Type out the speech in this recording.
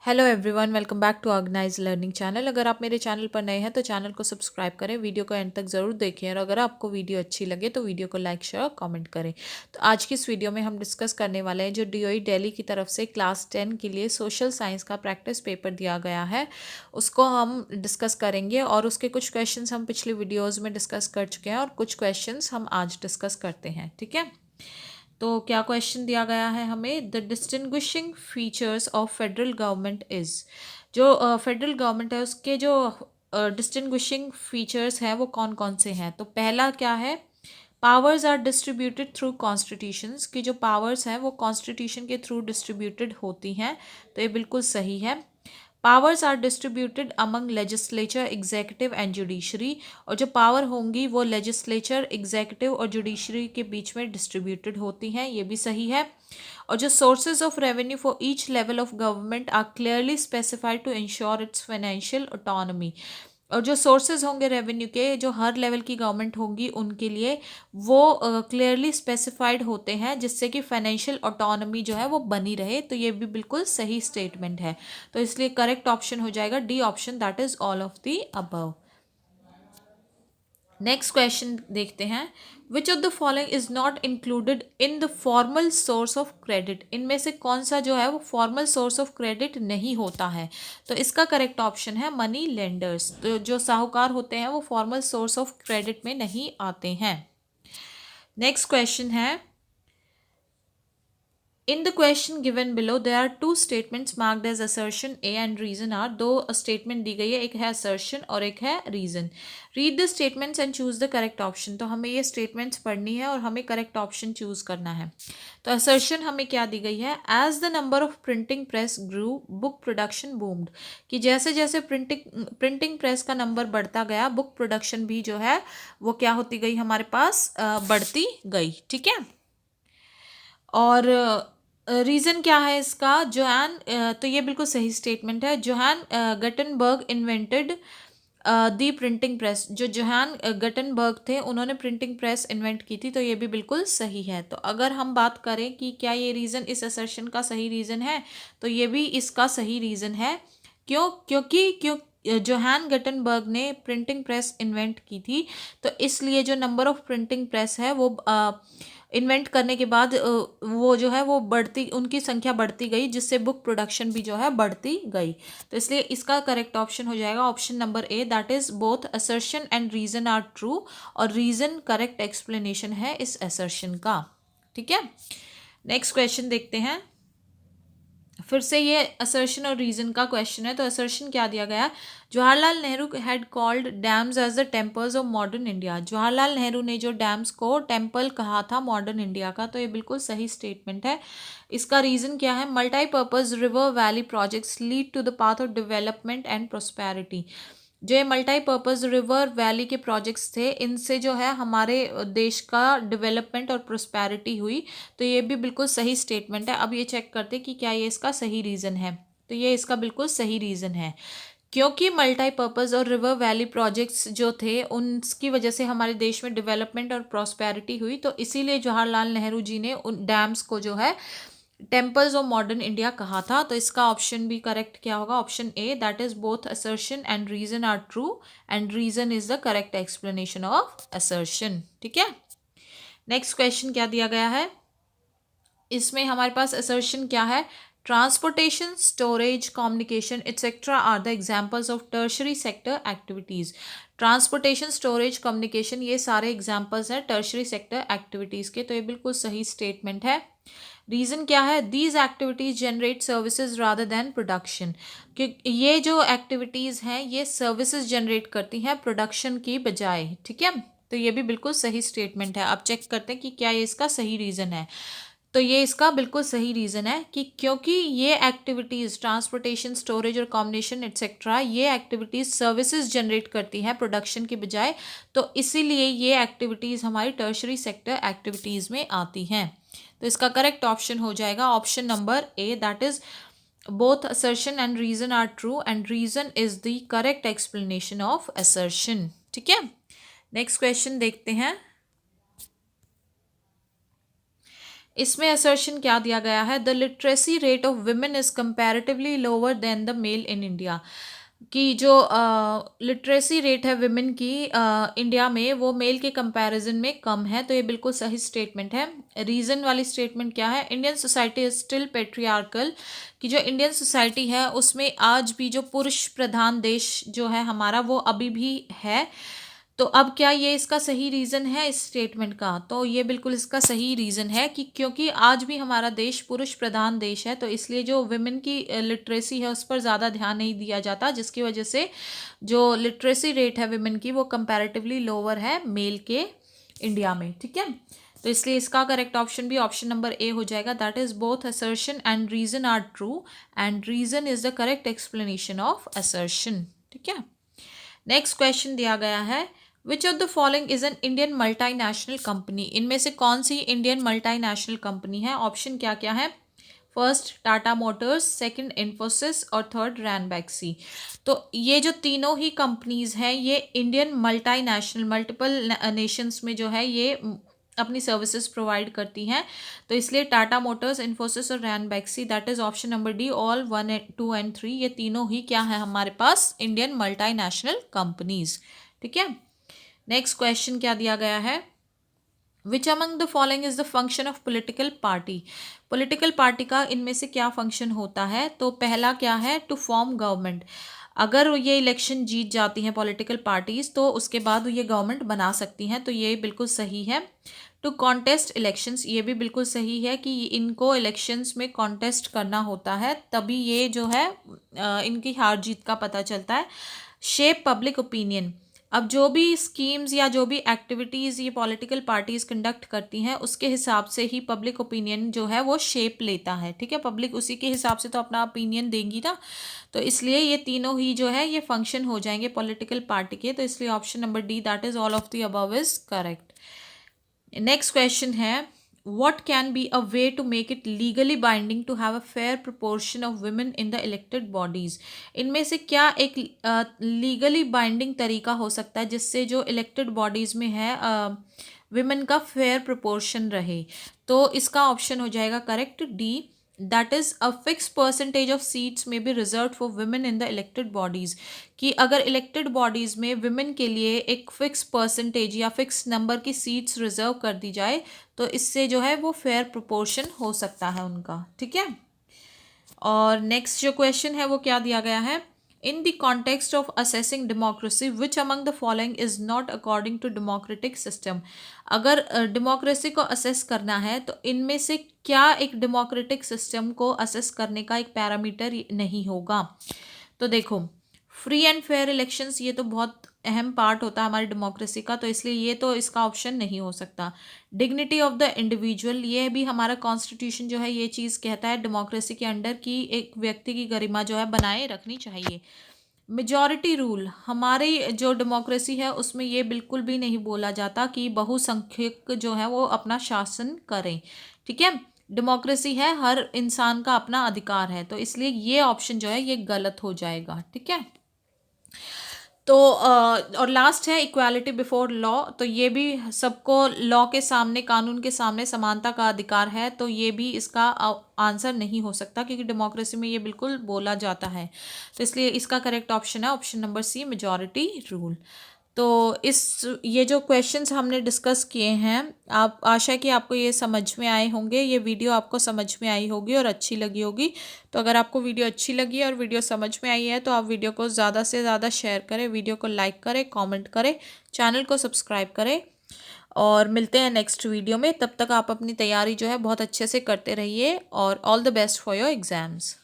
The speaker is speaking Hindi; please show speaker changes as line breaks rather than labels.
Hello everyone, welcome back to organise learning channel. अगर आप मेरे चैनल पर नए हैं तो चैनल को सब्सक्राइब करें, वीडियो को एंड तक ज़रूर देखें और अगर आपको वीडियो अच्छी लगे तो वीडियो को लाइक शेयर और कमेंट करें। तो आज की इस वीडियो में हम डिस्कस करने वाले हैं जो डीओई दिल्ली की तरफ से क्लास 10 के लिए सोशल साइंस का प्रैक्टिस पेपर दिया गया है, उसको हम डिस्कस करेंगे और उसके कुछ क्वेश्चंस हम पिछली वीडियोज़ में डिस्कस कर चुके हैं और कुछ क्वेश्चंस हम आज डिस्कस करते हैं। ठीक है, तो क्या क्वेश्चन दिया गया है हमें, the distinguishing features of federal government is. जो फेडरल गवर्नमेंट है उसके जो डिस्टिंग्विशिंग फीचर्स हैं वो कौन कौन से हैं। तो पहला क्या है, powers are distributed through constitutions, की जो पावर्स हैं वो कॉन्स्टिट्यूशन के थ्रू डिस्ट्रीब्यूटेड होती हैं, तो ये बिल्कुल सही है। Powers are distributed among legislature, executive and judiciary, और जो पावर होंगी वो लेजिस्लेचर, एग्जीक्यूटिव और जुडिशरी के बीच में डिस्ट्रीब्यूटेड होती हैं, ये भी सही है। और जो sources of revenue for each level of government are clearly specified to ensure its financial autonomy, और जो सोर्सेज होंगे रेवेन्यू के जो हर लेवल की गवर्नमेंट होंगी उनके लिए वो क्लियरली स्पेसिफाइड होते हैं, जिससे कि फाइनेंशियल ऑटोनॉमी जो है वो बनी रहे। तो ये भी बिल्कुल सही स्टेटमेंट है, तो इसलिए करेक्ट ऑप्शन हो जाएगा D option, that is all of the above. Next question देखते हैं, विच of the following is not included in the formal source of credit, इनमें से कौन सा जो है वो फॉर्मल सोर्स ऑफ क्रेडिट नहीं होता है। तो इसका करेक्ट ऑप्शन है मनी लेंडर्स, तो जो साहूकार होते हैं वो फॉर्मल सोर्स ऑफ क्रेडिट में नहीं आते हैं। नेक्स्ट क्वेश्चन है, in the question given below, there are two statements marked as assertion A and reason are। दो स्टेटमेंट दी गई है, एक है assertion और एक है reason। Read the statements and choose the correct option। तो हमें ये स्टेटमेंट्स पढ़नी है और हमें करेक्ट ऑप्शन चूज करना है। तो assertion हमें क्या दी गई है, as the number of printing press grew, book production boomed। कि जैसे जैसे प्रिंटिंग प्रेस का नंबर बढ़ता गया, बुक प्रोडक्शन भी जो है वो क्या होती गई हमारे पास, बढ़ती गई। ठीक है, और रीज़न क्या है इसका, जोहान, तो ये बिल्कुल सही स्टेटमेंट है। जोहान गटनबर्ग इन्वेंटेड दी प्रिंटिंग प्रेस, जो जोहान गटनबर्ग थे उन्होंने प्रिंटिंग प्रेस इन्वेंट की थी, तो ये भी बिल्कुल सही है। तो अगर हम बात करें कि क्या ये रीज़न इस असर्शन का सही रीज़न है, तो ये भी इसका सही रीज़न है। क्यों जोहान गटनबर्ग ने प्रिंटिंग प्रेस इन्वेंट की थी, तो इसलिए जो नंबर ऑफ प्रिंटिंग प्रेस है वो इन्वेंट करने के बाद वो जो है वो बढ़ती, उनकी संख्या बढ़ती गई, जिससे बुक प्रोडक्शन भी जो है बढ़ती गई। तो इसलिए इसका करेक्ट ऑप्शन हो जाएगा option number A, that is both assertion and reason are true, और रीजन करेक्ट एक्सप्लेनेशन है इस असर्शन का। ठीक है, नेक्स्ट क्वेश्चन देखते हैं। फिर से ये असर्शन और रीजन का क्वेश्चन है। तो असर्शन क्या दिया गया, Jawaharlal Nehru had called dams as the temples of modern India. Jawaharlal Nehru ने जो डैम्स को टेम्पल कहा था मॉडर्न इंडिया का, तो ये बिल्कुल सही स्टेटमेंट है। इसका रीज़न क्या है, multipurpose river valley projects lead to the path of development and prosperity. जो ये मल्टीपर्पज़ रिवर वैली के प्रोजेक्ट्स थे, इनसे जो है हमारे देश का डेवलपमेंट और प्रोस्पेरिटी हुई, तो ये भी बिल्कुल सही स्टेटमेंट है। अब ये चेक करते कि क्या ये इसका सही रीज़न है, तो ये इसका बिल्कुल सही रीज़न है, क्योंकि मल्टीपर्पज़ और रिवर वैली प्रोजेक्ट्स जो थे उनकी वजह से हमारे देश में डेवलपमेंट और प्रॉस्पेरिटी हुई, तो इसीलिए जवाहरलाल नेहरू जी ने उन डैम्स को जो है टेम्पल्स ऑफ मॉडर्न इंडिया कहा था। तो इसका ऑप्शन भी करेक्ट क्या होगा, option A, that is both assertion and reason are true, and reason is the correct explanation of assertion. ठीक है, नेक्स्ट क्वेश्चन क्या दिया गया है, इसमें हमारे पास असर्शन क्या है, transportation, storage, communication etcetera are the examples of tertiary sector activities. Transportation, storage, communication ये सारे एग्जाम्पल्स हैं टर्शरी सेक्टर एक्टिविटीज़ के, तो ये बिल्कुल सही स्टेटमेंट है। रीज़न क्या है, these activities generate services rather than production, क्योंकि ये जो एक्टिविटीज़ हैं ये सर्विसेज जनरेट करती हैं प्रोडक्शन की बजाय। ठीक है, तो ये भी बिल्कुल सही स्टेटमेंट है। अब चेक करते हैं कि क्या ये इसका सही रीज़न है। तो ये इसका बिल्कुल सही रीज़न है कि क्योंकि ये एक्टिविटीज़ ट्रांसपोर्टेशन, स्टोरेज और कॉम्बिनेशन एटसेट्रा, ये एक्टिविटीज़ सर्विसेज जनरेट करती हैं प्रोडक्शन की बजाय, तो इसीलिए ये एक्टिविटीज़ हमारी टर्शरी सेक्टर एक्टिविटीज़ में आती हैं। तो इसका करेक्ट ऑप्शन हो जाएगा option number A, that is both assertion and reason are true, and reason is the correct explanation of assertion. ठीक है, नेक्स्ट क्वेश्चन देखते हैं। इसमें असर्शन क्या दिया गया है, the literacy rate of women is comparatively lower than the male in India, कि जो लिटरेसी रेट है विमेन की इंडिया में वो मेल के कंपैरिजन में कम है। तो ये बिल्कुल सही स्टेटमेंट है। रीज़न वाली स्टेटमेंट क्या है, Indian society is still patriarchal, कि जो इंडियन सोसाइटी है उसमें आज भी जो पुरुष प्रधान देश जो है हमारा वो अभी भी है। तो अब क्या ये इसका सही रीज़न है इस स्टेटमेंट का, तो ये बिल्कुल इसका सही रीज़न है कि क्योंकि आज भी हमारा देश पुरुष प्रधान देश है, तो इसलिए जो विमेन की लिटरेसी है उस पर ज़्यादा ध्यान नहीं दिया जाता, जिसकी वजह से जो लिटरेसी रेट है विमेन की वो कंपैरेटिवली लोअर है मेल के इंडिया में। ठीक है, तो इसलिए इसका करेक्ट ऑप्शन भी ऑप्शन नंबर ए हो जाएगा, that is both assertion and reason are true and reason is the correct explanation of assertion. ठीक है, नेक्स्ट क्वेश्चन दिया गया है, which of the following is an Indian multinational company, इनमें से कौन सी इंडियन मल्टीनेशनल कंपनी है। ऑप्शन क्या क्या है, first Tata Motors, second Infosys और थर्ड रैनबैक्सी। तो ये जो तीनों ही कंपनीज हैं ये इंडियन मल्टीनेशनल मल्टीपल नेशंस में जो है ये अपनी सर्विसेज प्रोवाइड करती हैं। तो इसलिए टाटा मोटर्स, इन्फोसिस और Ranbaxy, that is option number D, all 1, 2 and 3, ये तीनों ही क्या है हमारे पास इंडियन मल्टीनेशनल कंपनीज। ठीक है, नेक्स्ट क्वेश्चन क्या दिया गया है, विच among the following is the function of political party, political party का इनमें से क्या फंक्शन होता है। तो पहला क्या है, टू फॉर्म गवर्नमेंट, अगर ये इलेक्शन जीत जाती हैं पॉलिटिकल पार्टीज तो उसके बाद ये गवर्नमेंट बना सकती हैं, तो ये बिल्कुल सही है। टू कॉन्टेस्ट इलेक्शंस, ये भी बिल्कुल सही है कि इनको इलेक्शंस में कॉन्टेस्ट करना होता है तभी ये जो है इनकी हार जीत का पता चलता है। शेप पब्लिक ओपिनियन, अब जो भी स्कीम्स या जो भी एक्टिविटीज़ ये पॉलिटिकल पार्टीज़ कंडक्ट करती हैं उसके हिसाब से ही पब्लिक ओपिनियन जो है वो शेप लेता है। ठीक है, पब्लिक उसी के हिसाब से तो अपना ओपिनियन देंगी ना, तो इसलिए ये तीनों ही जो है ये फंक्शन हो जाएंगे पॉलिटिकल पार्टी के। तो इसलिए option number D, that is all of the above is correct. Next question है, what can be a way to make it legally binding to have a fair proportion of women in the elected bodies, इनमें से क्या एक लीगली बाइंडिंग तरीका हो सकता है जिससे जो इलेक्टेड बॉडीज़ में है विमेन का फेयर प्रोपोर्शन रहे। तो इसका ऑप्शन हो जाएगा correct D, that is a fix percentage of seats में be reserve for women in the elected bodies, कि अगर इलेक्टेड बॉडीज़ में विमेन के लिए एक फिक्स परसेंटेज या फिक्स नंबर की सीट्स रिजर्व कर दी जाए तो इससे जो है वो फेयर प्रोपोर्शन हो सकता है उनका। ठीक है, और नेक्स्ट जो क्वेश्चन है वो क्या दिया गया है, in the context of assessing democracy which among the following is not according to democratic system, अगर डेमोक्रेसी को असेस करना है तो इनमें से क्या एक डेमोक्रेटिक सिस्टम को असेस करने का एक पैरामीटर नहीं होगा। तो देखो, फ्री एंड फेयर इलेक्शंस ये तो बहुत अहम पार्ट होता है हमारी डेमोक्रेसी का, तो इसलिए ये तो इसका ऑप्शन नहीं हो सकता। डिग्निटी ऑफ द इंडिविजुअल, ये भी हमारा कॉन्स्टिट्यूशन जो है ये चीज़ कहता है डेमोक्रेसी के अंडर की एक व्यक्ति की गरिमा जो है बनाए रखनी चाहिए। मेजॉरिटी रूल, हमारी जो डेमोक्रेसी है उसमें ये बिल्कुल भी नहीं बोला जाता कि बहुसंख्यक जो है वो अपना शासन करें। ठीक है, डेमोक्रेसी है हर इंसान का अपना अधिकार है, तो इसलिए ये ऑप्शन जो है ये गलत हो जाएगा। ठीक है, तो और लास्ट है इक्वालिटी बिफोर लॉ, तो ये भी सबको लॉ के सामने, कानून के सामने समानता का अधिकार है, तो ये भी इसका आंसर नहीं हो सकता क्योंकि डेमोक्रेसी में ये बिल्कुल बोला जाता है। तो इसलिए इसका करेक्ट ऑप्शन है option number C, majority rule. तो ये जो क्वेश्चंस हमने डिस्कस किए हैं, आप आशा है कि आपको ये समझ में आए होंगे, ये वीडियो आपको समझ में आई होगी और अच्छी लगी होगी। तो अगर आपको वीडियो अच्छी लगी और वीडियो समझ में आई है तो आप वीडियो को ज़्यादा से ज़्यादा शेयर करें, वीडियो को लाइक करें, कमेंट करें, चैनल को सब्सक्राइब करें और मिलते हैं नेक्स्ट वीडियो में। तब तक आप अपनी तैयारी जो है बहुत अच्छे से करते रहिए और all the best for your exams.